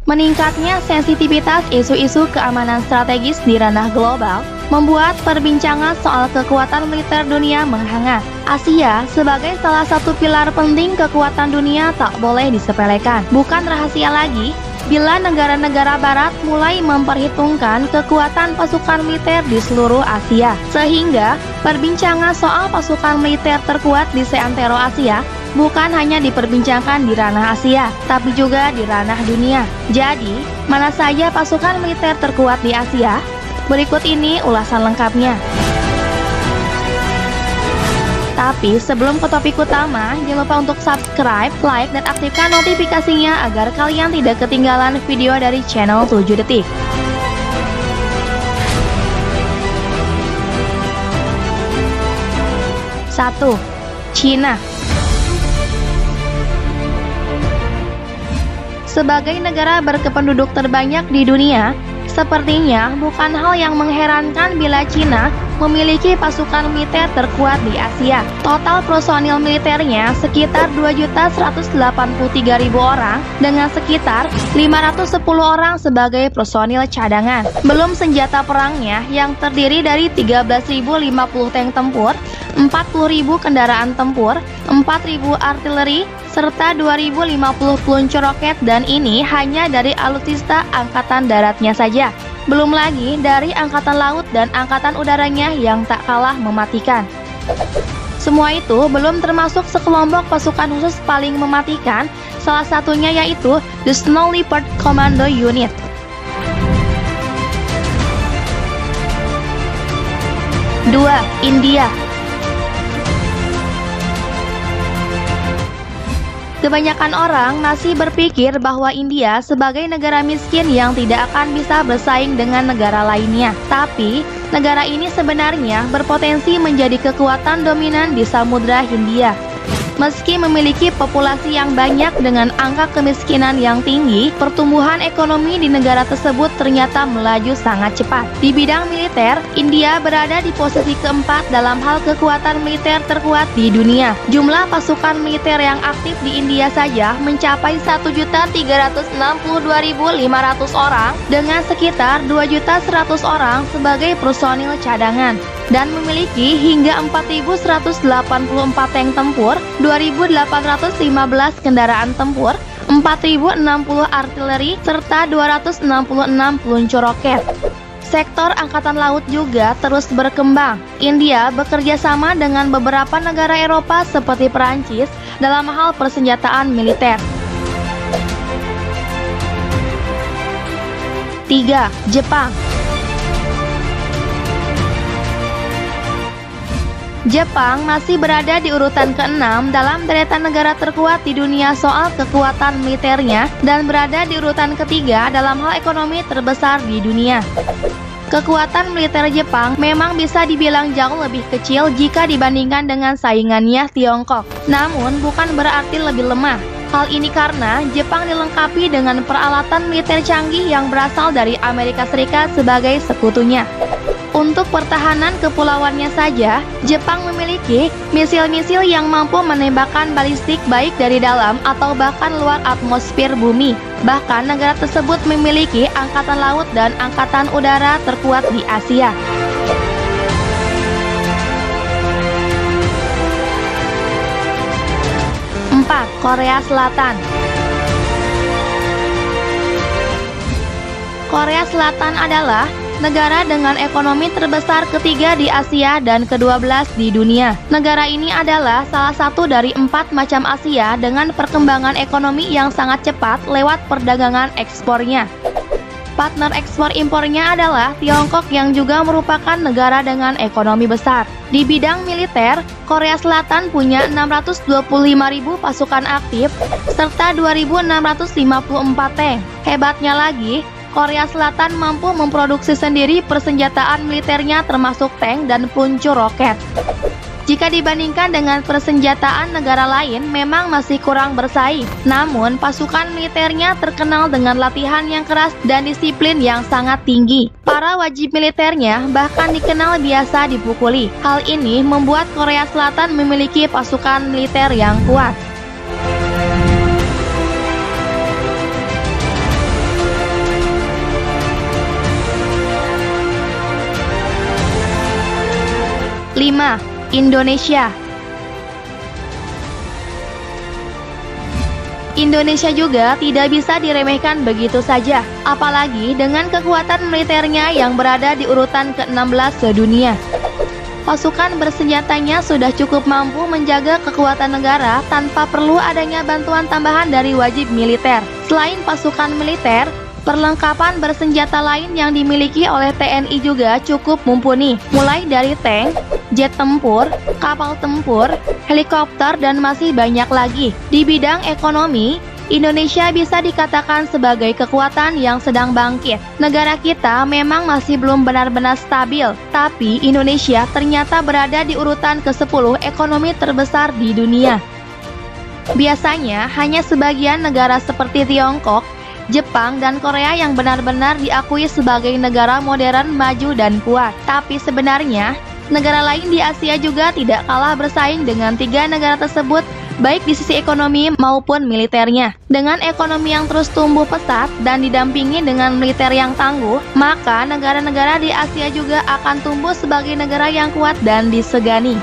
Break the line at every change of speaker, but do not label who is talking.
Meningkatnya sensitivitas isu-isu keamanan strategis di ranah global membuat perbincangan soal kekuatan militer dunia menghangat. Asia sebagai salah satu pilar penting kekuatan dunia tak boleh disepelekan. Bukan rahasia lagi bila negara-negara barat mulai memperhitungkan kekuatan pasukan militer di seluruh Asia. Sehingga perbincangan soal pasukan militer terkuat di seantero Asia bukan hanya diperbincangkan di ranah Asia, tapi juga di ranah dunia. Jadi, mana saja pasukan militer terkuat di Asia? Berikut ini ulasan lengkapnya. Tapi sebelum ke topik utama, jangan lupa untuk subscribe, like, dan aktifkan notifikasinya agar kalian tidak ketinggalan video dari channel 7 Detik. 1. Cina. Sebagai negara berkependuduk terbanyak di dunia, sepertinya bukan hal yang mengherankan bila Cina memiliki pasukan militer terkuat di Asia. Total personil militernya sekitar 2.183.000 orang dengan sekitar 510 orang sebagai personil cadangan. Belum senjata perangnya yang terdiri dari 13.050 tank tempur, 40.000 kendaraan tempur, 4.000 artileri, serta 2.050 peluncur roket, dan ini hanya dari alutsista angkatan daratnya saja. Belum lagi dari angkatan laut dan angkatan udaranya yang tak kalah mematikan. Semua itu belum termasuk sekelompok pasukan khusus paling mematikan, salah satunya yaitu The Snow Leopard Commando Unit. 2. India. Kebanyakan orang masih berpikir bahwa India sebagai negara miskin yang tidak akan bisa bersaing dengan negara lainnya. Tapi, negara ini sebenarnya berpotensi menjadi kekuatan dominan di Samudra Hindia. Meski memiliki populasi yang banyak dengan angka kemiskinan yang tinggi, pertumbuhan ekonomi di negara tersebut ternyata melaju sangat cepat. Di bidang militer, India berada di posisi keempat dalam hal kekuatan militer terkuat di dunia. Jumlah pasukan militer yang aktif di India saja mencapai 1.362.500 orang dengan sekitar 2.100 orang sebagai personil cadangan, dan memiliki hingga 4.184 tank tempur, 2.815 kendaraan tempur, 4.060 artileri, serta 266 peluncur roket. Sektor angkatan laut juga terus berkembang. India bekerja sama dengan beberapa negara Eropa seperti Perancis dalam hal persenjataan militer. 3. Jepang. Jepang masih berada di urutan ke-6 dalam deretan negara terkuat di dunia soal kekuatan militernya dan berada di urutan ketiga dalam hal ekonomi terbesar di dunia. Kekuatan militer Jepang memang bisa dibilang jauh lebih kecil jika dibandingkan dengan saingannya Tiongkok. Namun bukan berarti lebih lemah. Hal ini karena Jepang dilengkapi dengan peralatan militer canggih yang berasal dari Amerika Serikat sebagai sekutunya. Untuk pertahanan kepulauannya saja, Jepang memiliki misil-misil yang mampu menembakkan balistik baik dari dalam atau bahkan luar atmosfer bumi. Bahkan negara tersebut memiliki angkatan laut dan angkatan udara terkuat di Asia. Korea Selatan. Korea Selatan adalah negara dengan ekonomi terbesar ketiga di Asia dan ke-12 di dunia. Negara ini adalah salah satu dari 4 macam Asia dengan perkembangan ekonomi yang sangat cepat lewat perdagangan ekspornya. Partner ekspor impornya adalah Tiongkok yang juga merupakan negara dengan ekonomi besar. Di bidang militer, Korea Selatan punya 625.000 pasukan aktif serta 2.654 tank. Hebatnya lagi, Korea Selatan mampu memproduksi sendiri persenjataan militernya termasuk tank dan peluncur roket. Jika dibandingkan dengan persenjataan negara lain memang masih kurang bersaing. Namun pasukan militernya terkenal dengan latihan yang keras dan disiplin yang sangat tinggi. Para wajib militernya bahkan dikenal biasa dipukuli. Hal ini membuat Korea Selatan memiliki pasukan militer yang kuat. 5. Indonesia. Indonesia juga tidak bisa diremehkan begitu saja, apalagi dengan kekuatan militernya yang berada di urutan ke-16 sedunia. Pasukan bersenjatanya sudah cukup mampu menjaga kekuatan negara tanpa perlu adanya bantuan tambahan dari wajib militer. Selain pasukan militer, perlengkapan bersenjata lain yang dimiliki oleh TNI juga cukup mumpuni, mulai dari tank, jet tempur, kapal tempur, helikopter, dan masih banyak lagi. Di bidang ekonomi, Indonesia bisa dikatakan sebagai kekuatan yang sedang bangkit. Negara kita memang masih belum benar-benar stabil, tapi Indonesia ternyata berada di urutan ke-10 ekonomi terbesar di dunia. Biasanya hanya sebagian negara seperti Tiongkok, Jepang, dan Korea yang benar-benar diakui sebagai negara modern, maju, dan kuat. Tapi sebenarnya, negara lain di Asia juga tidak kalah bersaing dengan 3 negara tersebut, baik di sisi ekonomi maupun militernya. Dengan ekonomi yang terus tumbuh pesat dan didampingi dengan militer yang tangguh, maka negara-negara di Asia juga akan tumbuh sebagai negara yang kuat dan disegani.